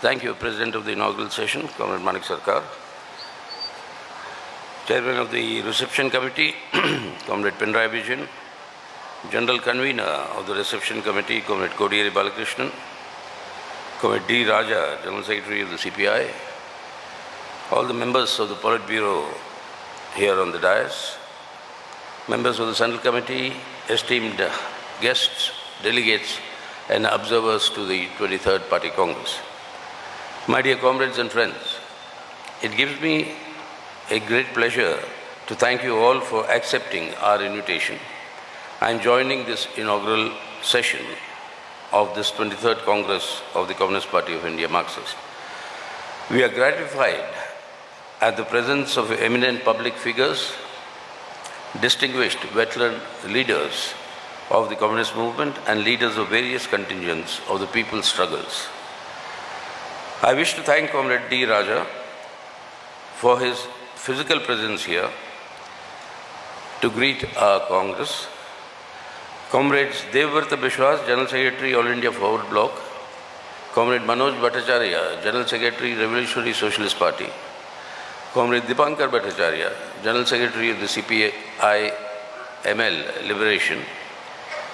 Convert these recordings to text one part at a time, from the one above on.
Thank you, President of the inaugural session, Comrade Manik Sarkar. Chairman of the reception committee, Comrade Pinarayi Vijayan. General Convener of the reception committee, Comrade Kodiyeri Balakrishnan. Comrade D. Raja, General Secretary of the CPI. All the members of the Politburo here on the dais. Members of the Central Committee, esteemed guests, delegates, and observers to the 23rd Party Congress. My dear comrades and friends, it gives me a great pleasure to thank you all for accepting our invitation. I am joining this inaugural session of this 23rd Congress of the Communist Party of India, Marxist. We are gratified at the presence of eminent public figures, distinguished veteran leaders of the communist movement and leaders of various contingents of the people's struggles. I wish to thank Comrade D. Raja for his physical presence here to greet our Congress. Comrades 𝒂𝒊𝒅𝒄𝒄 𝒂𝒊𝒃, General Secretary, All India Forward Bloc. Comrade Manoj Bhattacharya, General Secretary, Revolutionary Socialist Party. Comrade Dipankar Bhattacharya, General Secretary of the CPI-ML Liberation,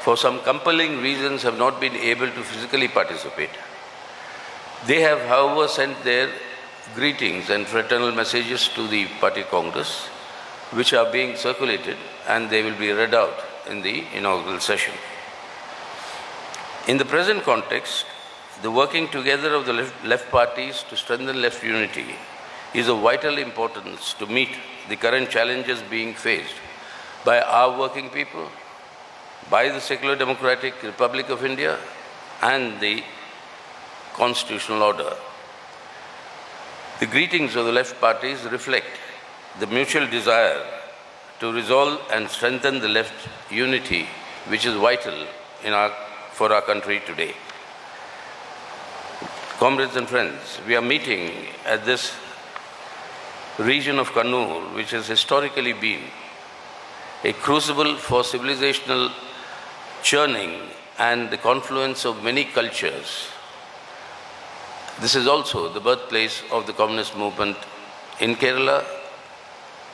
for some compelling reasons have not been able to physically participate. They have, however, sent their greetings and fraternal messages to the Party Congress, which are being circulated, and they will be read out in the inaugural session. In the present context, the working together of the left parties to strengthen left unity is of vital importance to meet the current challenges being faced by our working people, by the secular democratic Republic of India, and the constitutional order. The greetings of the left parties reflect the mutual desire to resolve and strengthen the left unity, which is vital for our country today. Comrades and friends, we are meeting at this region of Kannur, which has historically been a crucible for civilizational churning and the confluence of many cultures. This is also the birthplace of the communist movement in Kerala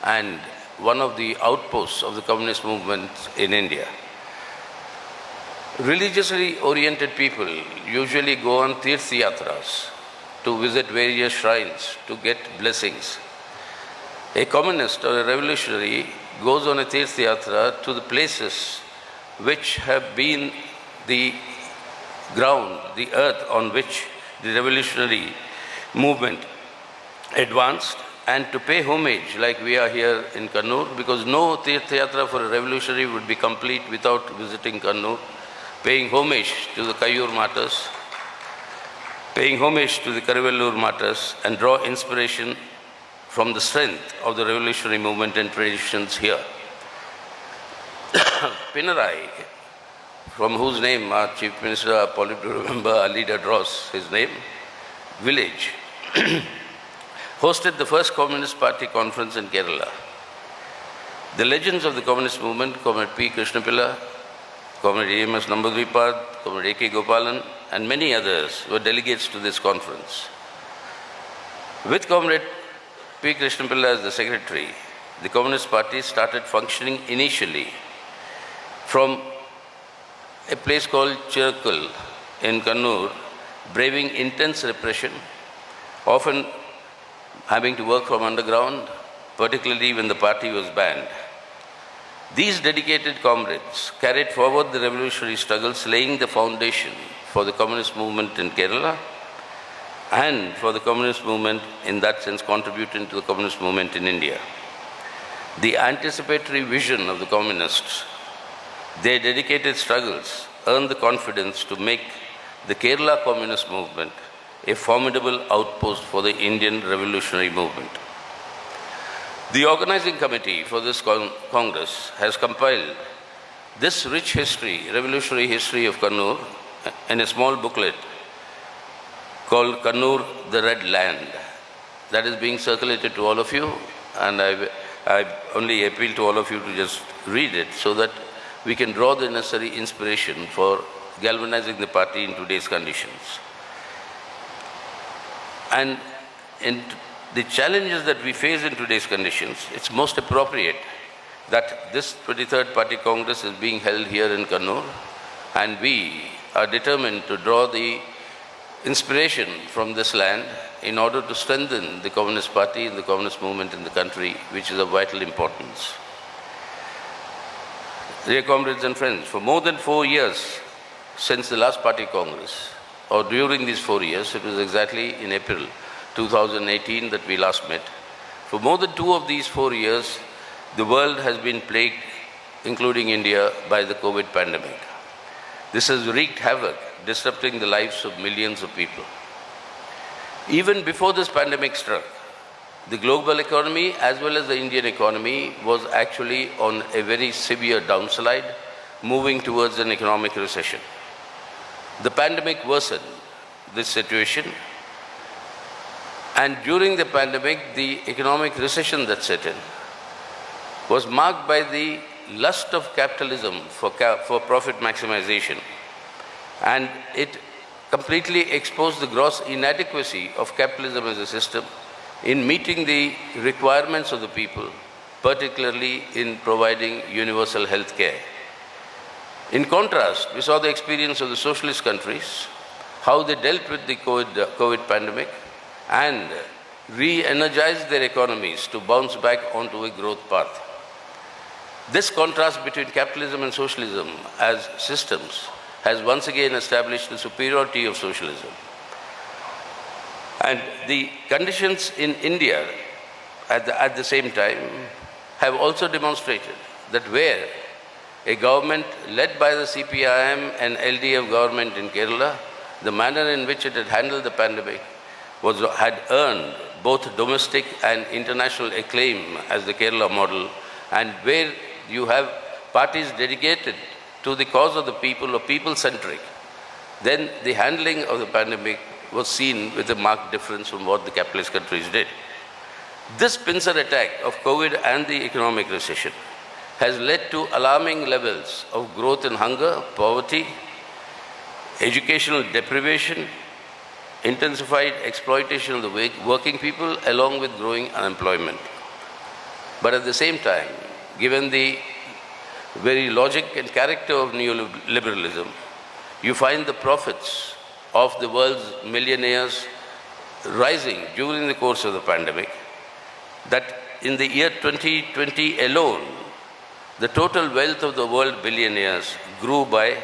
and one of the outposts of the communist movement in India. Religiously oriented people usually go on tirth-yatras to visit various shrines to get blessings. A communist or a revolutionary goes on a tirth-yatra to the places which have been the ground, the earth on which the revolutionary movement advanced, and to pay homage like we are here in Kannur, because no tirth-yatra for a revolutionary would be complete without visiting Kannur, paying homage to the Kayyur martyrs, paying homage to the Karivellur martyrs, and draw inspiration from the strength of the revolutionary movement and traditions here. Pinarayi, from whose name our Chief Minister, our Politburo member, our leader draws his name, village, hosted the first Communist Party conference in Kerala. The legends of the communist movement, Comrade P. Krishnapilla, Comrade E.M.S. Namboodiripad, Comrade A.K. Gopalan, and many others were delegates to this conference. With Comrade P. Krishnapilla as the secretary, the Communist Party started functioning initially from a place called Chirakkal in Kannur, braving intense repression, often having to work from underground, particularly when the party was banned. These dedicated comrades carried forward the revolutionary struggles, laying the foundation for the communist movement in Kerala and for the communist movement, in that sense, contributing to the communist movement in India. The anticipatory vision of the communists, their dedicated struggles, earned the confidence to make the Kerala communist movement a formidable outpost for the Indian revolutionary movement. The organizing committee for this Congress has compiled this rich history, revolutionary history of Kannur, in a small booklet called Kannur, the Red Land. That is being circulated to all of you, and I only appeal to all of you to just read it so that we can draw the necessary inspiration for galvanizing the party in today's conditions. And in the challenges that we face in today's conditions, it's most appropriate that this 23rd Party Congress is being held here in Kannur, and we are determined to draw the inspiration from this land in order to strengthen the Communist Party and the Communist movement in the country, which is of vital importance. Dear comrades and friends, for more than 4 years since the last Party Congress, or during these 4 years, it was exactly in April 2018 that we last met. For more than 2 of these 4 years, the world has been plagued, including India, by the COVID pandemic. This has wreaked havoc, disrupting the lives of millions of people. Even before this pandemic struck, the global economy as well as the Indian economy was actually on a very severe downslide, moving towards an economic recession. The pandemic worsened this situation, and during the pandemic, the economic recession that set in was marked by the lust of capitalism for profit maximization, and it completely exposed the gross inadequacy of capitalism as a system in meeting the requirements of the people, particularly in providing universal health care. In contrast, we saw the experience of the socialist countries, how they dealt with the COVID pandemic and re-energized their economies to bounce back onto a growth path. This contrast between capitalism and socialism as systems has once again established the superiority of socialism. And the conditions in India at the same time have also demonstrated that where a government led by the CPIM and LDF government in Kerala, the manner in which it had handled the pandemic had earned both domestic and international acclaim as the Kerala model, and where you have parties dedicated to the cause of the people or people-centric, then the handling of the pandemic was seen with a marked difference from what the capitalist countries did. This pincer attack of COVID and the economic recession has led to alarming levels of growth in hunger, poverty, educational deprivation, intensified exploitation of the working people, along with growing unemployment. But at the same time, given the very logic and character of neoliberalism, you find the profits of the world's millionaires rising during the course of the pandemic, that in the year 2020 alone, the total wealth of the world billionaires grew by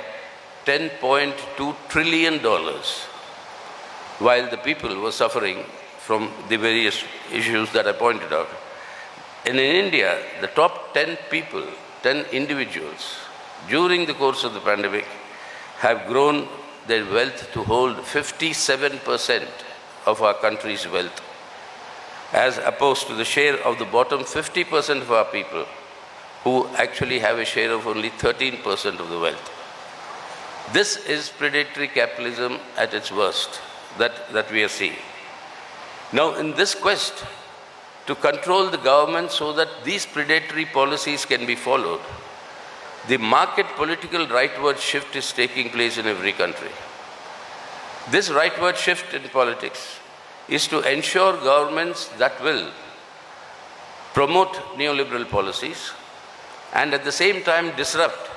$10.2 trillion, while the people were suffering from the various issues that I pointed out. And in India, the top 10 people, 10 individuals, during the course of the pandemic, have grown their wealth to hold 57% of our country's wealth, as opposed to the share of the bottom 50% of our people, who actually have a share of only 13% of the wealth. This is predatory capitalism at its worst that we are seeing. Now, in this quest to control the government so that these predatory policies can be followed, the market political rightward shift is taking place in every country. This rightward shift in politics is to ensure governments that will promote neoliberal policies and at the same time disrupt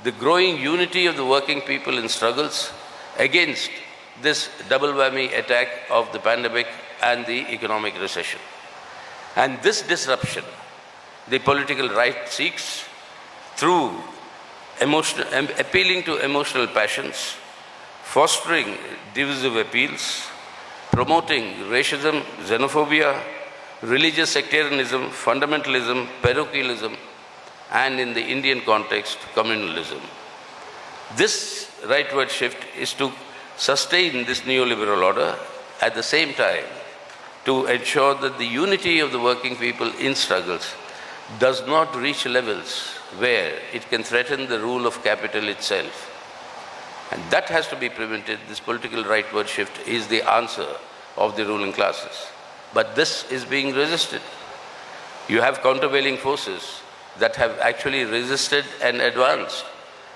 the growing unity of the working people in struggles against this double whammy attack of the pandemic and the economic recession. And this disruption, the political right seeks through appealing to emotional passions, fostering divisive appeals, promoting racism, xenophobia, religious sectarianism, fundamentalism, parochialism, and in the Indian context, communalism. This rightward shift is to sustain this neoliberal order, at the same time to ensure that the unity of the working people in struggles does not reach levels where it can threaten the rule of capital itself. And that has to be prevented. This political rightward shift is the answer of the ruling classes. But this is being resisted. You have countervailing forces that have actually resisted and advanced.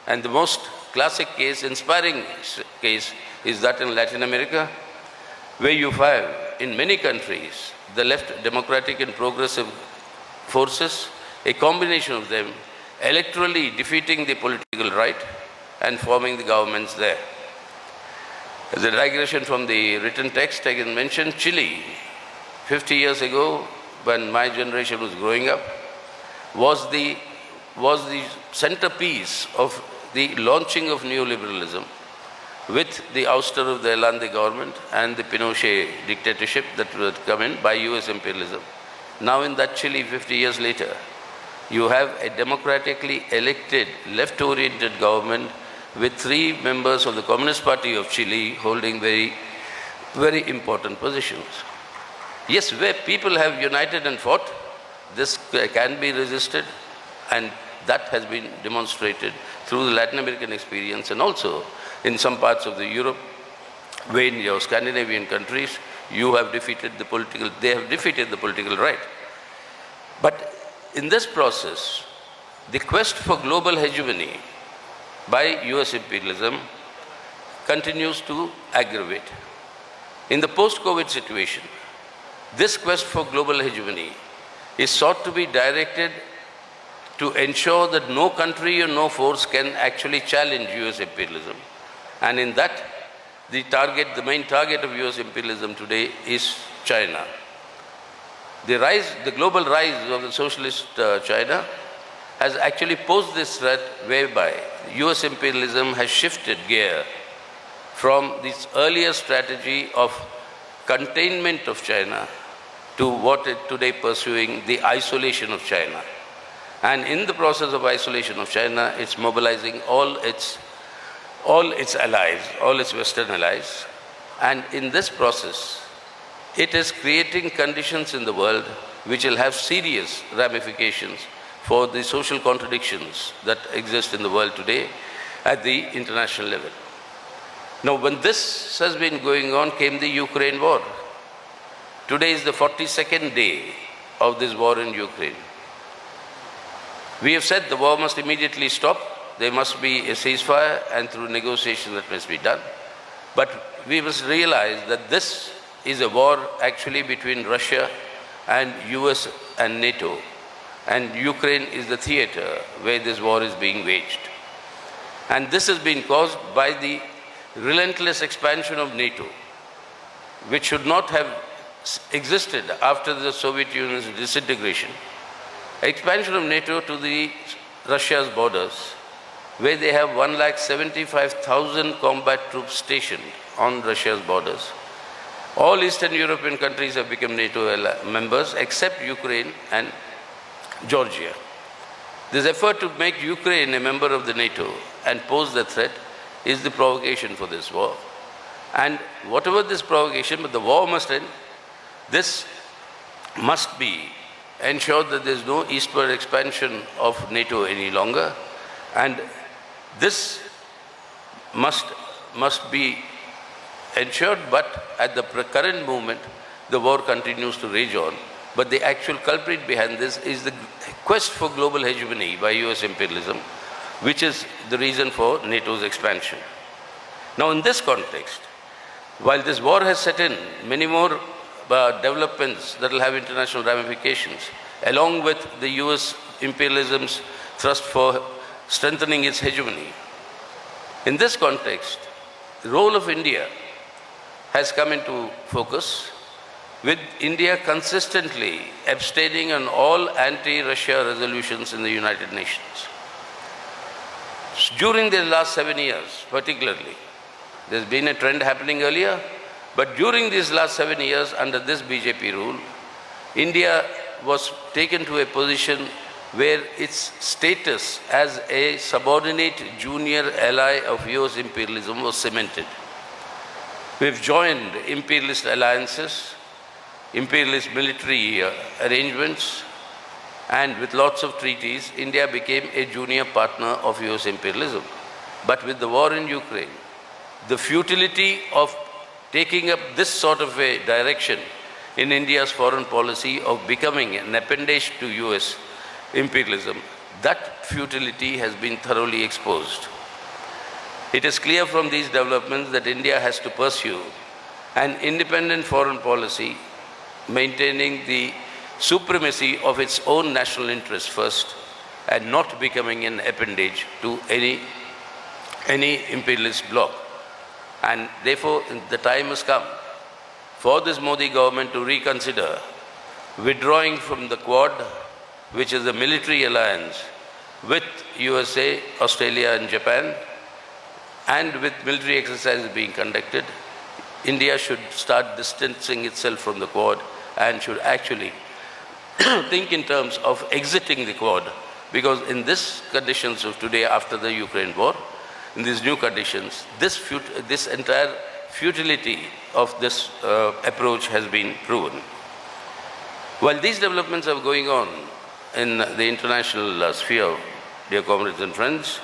And the most classic case, inspiring case, is that in Latin America, where you have in many countries, the left democratic and progressive forces, a combination of them, electorally defeating the political right and forming the governments there. As a digression from the written text, I can mention Chile. 50 years ago, when my generation was growing up, was the centerpiece of the launching of neoliberalism with the ouster of the Allende government and the Pinochet dictatorship that would come in by US imperialism. Now in that Chile, 50 years later, you have a democratically elected, left-oriented government with 3 members of the Communist Party of Chile holding very, very important positions. Yes, where people have united and fought, this can be resisted, and that has been demonstrated through the Latin American experience and also in some parts of the Europe, where in your Scandinavian countries, they have defeated the political right. But in this process, the quest for global hegemony by US imperialism continues to aggravate. In the post-COVID situation, this quest for global hegemony is sought to be directed to ensure that no country or no force can actually challenge US imperialism. And in that, the main target of US imperialism today is China. The global rise of the socialist China has actually posed this threat whereby US imperialism has shifted gear from this earlier strategy of containment of China to what it today pursuing, the isolation of China. And in the process of isolation of China, it's mobilizing all its allies, all its Western allies. And in this process, it is creating conditions in the world which will have serious ramifications for the social contradictions that exist in the world today at the international level. Now, when this has been going on, came the Ukraine war. Today is the 42nd day of this war in Ukraine. We have said the war must immediately stop. There must be a ceasefire, and through negotiation that must be done. But we must realize that this is a war actually between Russia and US and NATO. And Ukraine is the theater where this war is being waged. And this has been caused by the relentless expansion of NATO, which should not have existed after the Soviet Union's disintegration. Expansion of NATO to the Russia's borders, where they have 175,000 combat troops stationed on Russia's borders. All Eastern European countries have become NATO members except Ukraine and Georgia. This effort to make Ukraine a member of the NATO and pose the threat is the provocation for this war. And whatever this provocation, but the war must end. This must be ensured that there is no eastward expansion of NATO any longer. And this must be ensured, but at the current moment, the war continues to rage on. But the actual culprit behind this is the quest for global hegemony by US imperialism, which is the reason for NATO's expansion. Now, in this context, while this war has set in, many more developments that will have international ramifications, along with the US imperialism's thrust for strengthening its hegemony. In this context, the role of India has come into focus, with India consistently abstaining on all anti-Russia resolutions in the United Nations. During the last 7 years, particularly, there's been a trend happening earlier, but during these last 7 years, under this BJP rule, India was taken to a position where its status as a subordinate junior ally of US imperialism was cemented. We've joined imperialist alliances, imperialist military arrangements, and with lots of treaties, India became a junior partner of US imperialism. But with the war in Ukraine, the futility of taking up this sort of a direction in India's foreign policy of becoming an appendage to US imperialism, that futility has been thoroughly exposed. It is clear from these developments that India has to pursue an independent foreign policy, maintaining the supremacy of its own national interests first, and not becoming an appendage to any imperialist bloc. And therefore, the time has come for this Modi government to reconsider withdrawing from the Quad, which is a military alliance with USA, Australia and Japan, and with military exercises being conducted. India should start distancing itself from the Quad and should actually think in terms of exiting the Quad, because in these conditions of today, after the Ukraine war, in these new conditions, this entire futility of this approach has been proven. While these developments are going on in the international sphere, dear comrades and friends,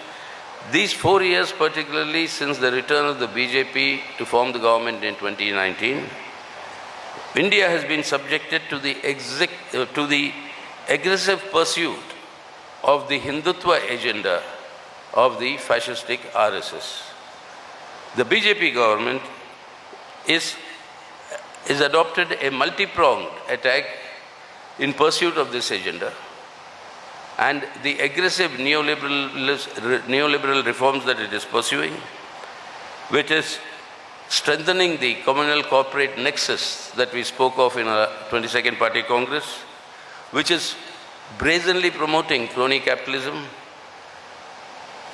these 4 years, particularly since the return of the BJP to form the government in 2019, India has been subjected to the aggressive pursuit of the Hindutva agenda of the fascistic RSS. The BJP government is adopted a multi-pronged attack in pursuit of this agenda, and the aggressive neoliberal reforms that it is pursuing, which is strengthening the communal corporate nexus that we spoke of in our 22nd Party Congress, which is brazenly promoting crony capitalism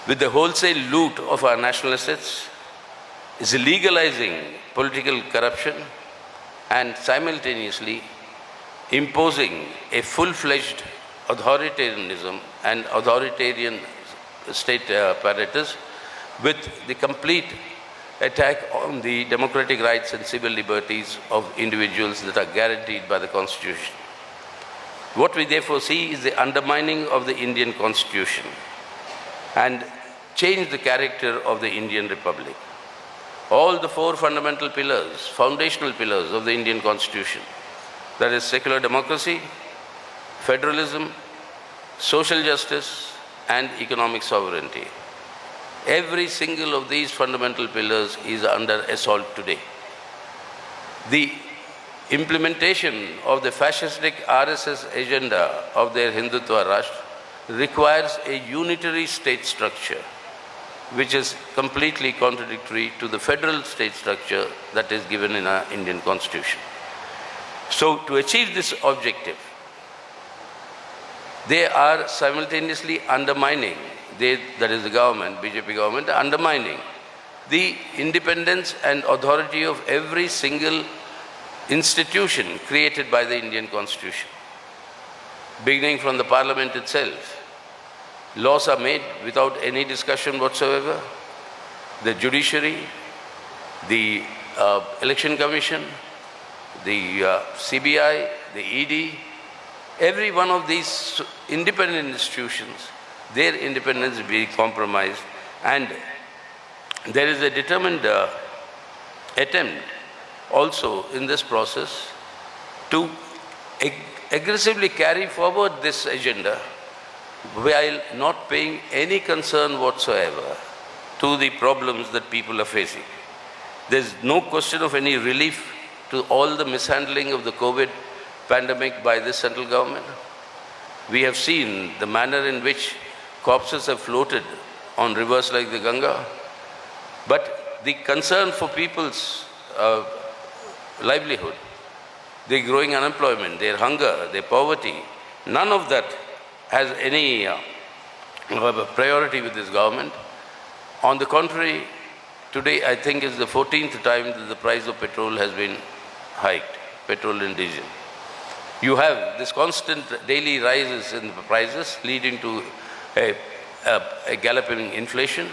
with the wholesale loot of our national assets, is legalizing political corruption and simultaneously imposing a full-fledged authoritarianism and authoritarian state apparatus with the complete attack on the democratic rights and civil liberties of individuals that are guaranteed by the Constitution. What we therefore see is the undermining of the Indian Constitution and change the character of the Indian Republic. All the 4 fundamental pillars, foundational pillars of the Indian Constitution, that is secular democracy, federalism, social justice, and economic sovereignty. Every single of these fundamental pillars is under assault today. The implementation of the fascistic RSS agenda of their Hindutva Rashtra requires a unitary state structure, which is completely contradictory to the federal state structure that is given in our Indian Constitution. So, to achieve this objective, they are simultaneously undermining, that is the government, BJP government, undermining the independence and authority of every single institution created by the Indian Constitution. Beginning from the Parliament itself, laws are made without any discussion whatsoever. The judiciary, the election commission, the CBI, the ED, every one of these independent institutions, their independence will be compromised, and there is a determined attempt also in this process to aggressively carry forward this agenda while not paying any concern whatsoever to the problems that people are facing. There is no question of any relief to all the mishandling of the COVID pandemic by this central government. We have seen the manner in which corpses have floated on rivers like the Ganga, but the concern for people's livelihood, their growing unemployment, their hunger, their poverty, none of that has any priority with this government. On the contrary, today I think is the 14th time that the price of petrol has been hiked, petrol and diesel. You have this constant daily rises in the prices leading to a galloping inflation,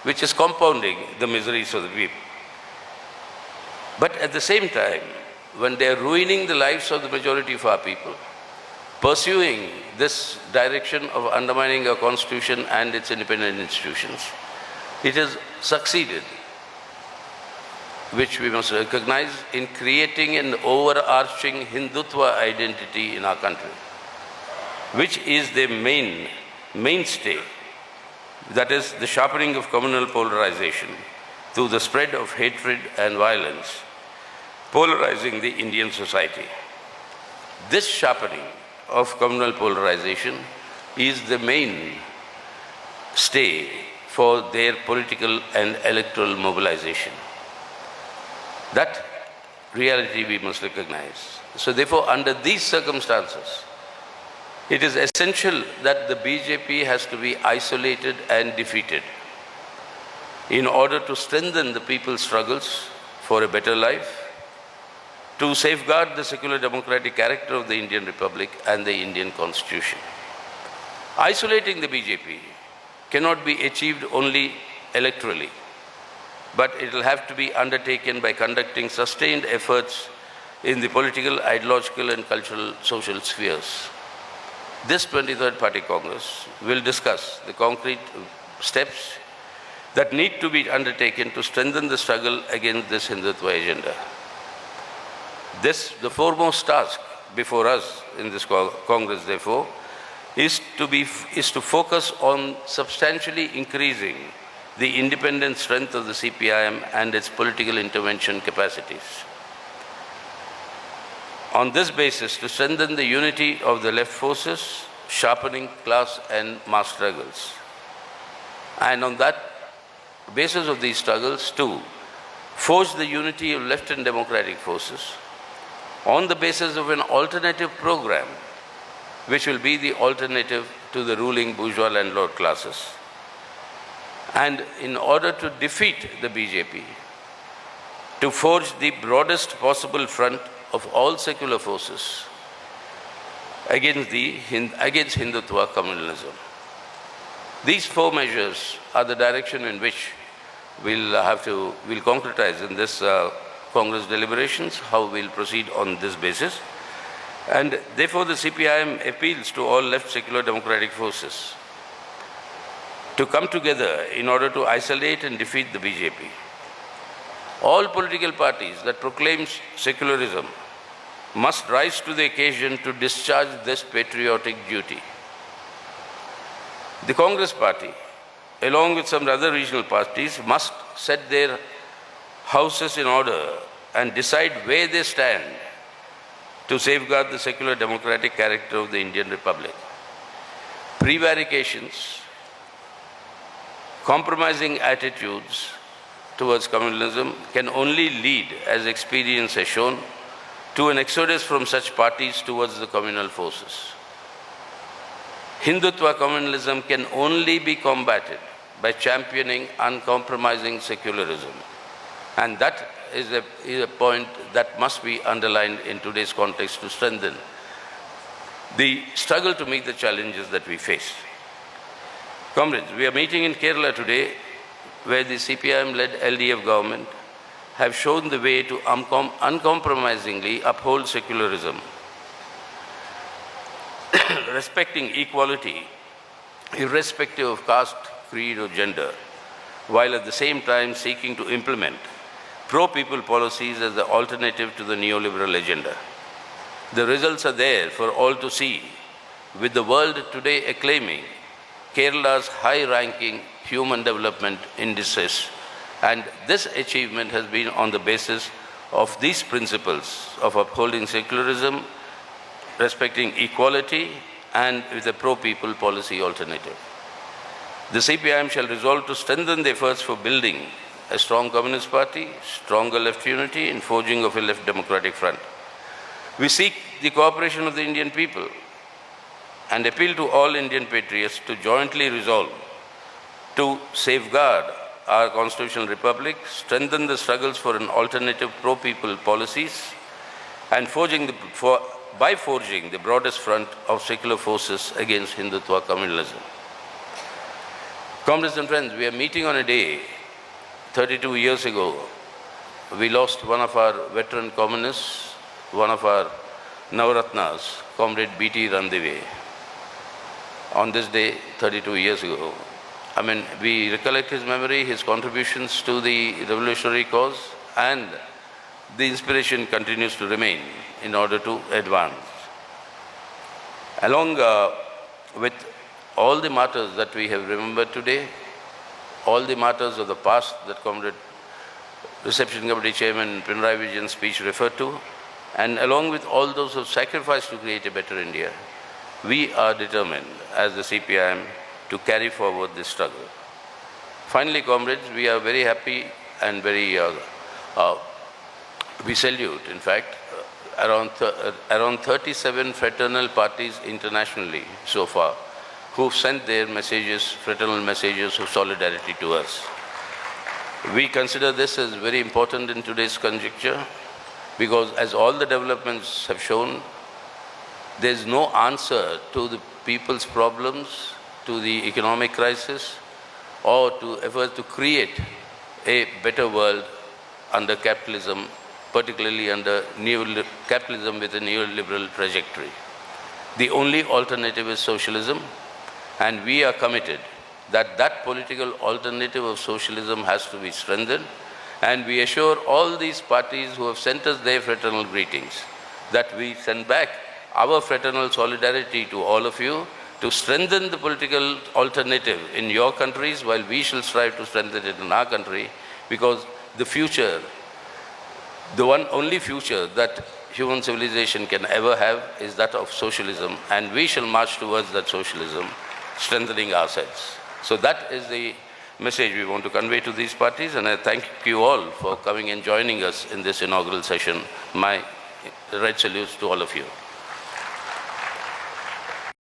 which is compounding the miseries of the people. But at the same time, when they are ruining the lives of the majority of our people, pursuing this direction of undermining our constitution and its independent institutions, it has succeeded, which we must recognize, in creating an overarching Hindutva identity in our country, which is the mainstay, that is the sharpening of communal polarization through the spread of hatred and violence, polarizing the Indian society. This sharpening of communal polarization is the main stay for their political and electoral mobilization. That reality we must recognize. So therefore, under these circumstances, it is essential that the BJP has to be isolated and defeated in order to strengthen the people's struggles for a better life, to safeguard the secular democratic character of the Indian Republic and the Indian Constitution. Isolating the BJP cannot be achieved only electorally, but it will have to be undertaken by conducting sustained efforts in the political, ideological and cultural social spheres. This 23rd Party Congress will discuss the concrete steps that need to be undertaken to strengthen the struggle against this Hindutva agenda. The foremost task before us in this Congress, therefore, is to focus on substantially increasing the independent strength of the CPIM and its political intervention capacities. On this basis, to strengthen the unity of the left forces, sharpening class and mass struggles. And on that basis of these struggles, to forge the unity of left and democratic forces on the basis of an alternative program, which will be the alternative to the ruling bourgeois landlord classes. And in order to defeat the BJP, to forge the broadest possible front of all secular forces against Hindutva communalism. These four measures are the direction in which we'll concretize in this Congress deliberations, how we'll proceed on this basis. And therefore the CPIM appeals to all left secular democratic forces to come together in order to isolate and defeat the BJP. All political parties that proclaim secularism must rise to the occasion to discharge this patriotic duty. The Congress Party, along with some other regional parties, must set their houses in order and decide where they stand to safeguard the secular democratic character of the Indian Republic. Prevarications, compromising attitudes towards communalism can only lead, as experience has shown, to an exodus from such parties towards the communal forces. Hindutva communalism can only be combated by championing uncompromising secularism. And that is a point that must be underlined in today's context to strengthen the struggle to meet the challenges that we face. Comrades, we are meeting in Kerala today, where the CPIM-led LDF government have shown the way to uncompromisingly uphold secularism, respecting equality, irrespective of caste, creed or gender, while at the same time seeking to implement pro-people policies as the alternative to the neoliberal agenda. The results are there for all to see, with the world today acclaiming Kerala's high-ranking human development indices. And this achievement has been on the basis of these principles of upholding secularism, respecting equality, and with a pro-people policy alternative. The CPIM shall resolve to strengthen the efforts for building a strong Communist Party, stronger left unity, and forging of a left democratic front. We seek the cooperation of the Indian people and appeal to all Indian patriots to jointly resolve to safeguard our constitutional republic, strengthen the struggles for an alternative pro-people policies, and by forging the broadest front of secular forces against Hindutva communalism. Comrades and friends, we are meeting on a day, 32 years ago, we lost one of our veteran communists, one of our Navaratnas, Comrade B.T. Randive. On this day, 32 years ago, we recollect his memory, his contributions to the revolutionary cause, and the inspiration continues to remain in order to advance. Along with all the martyrs that we have remembered today, all the martyrs of the past that Comrade reception committee chairman Pinarayi Vijayan's speech referred to, and along with all those who have sacrificed to create a better India, we are determined as the CPIM to carry forward this struggle. Finally, comrades, we are very happy and we salute, in fact, around 37 fraternal parties internationally so far who've sent their messages, fraternal messages of solidarity to us. We consider this as very important in today's conjuncture because, as all the developments have shown, there's no answer to the people's problems, to the economic crisis, or to efforts to create a better world under capitalism, particularly under capitalism with a neoliberal trajectory. The only alternative is socialism, and we are committed that that political alternative of socialism has to be strengthened, and we assure all these parties who have sent us their fraternal greetings that we send back our fraternal solidarity to all of you to strengthen the political alternative in your countries while we shall strive to strengthen it in our country, because the future, the only future that human civilization can ever have is that of socialism, and we shall march towards that socialism, strengthening ourselves. So that is the message we want to convey to these parties, and I thank you all for coming and joining us in this inaugural session. My right salutes to all of you.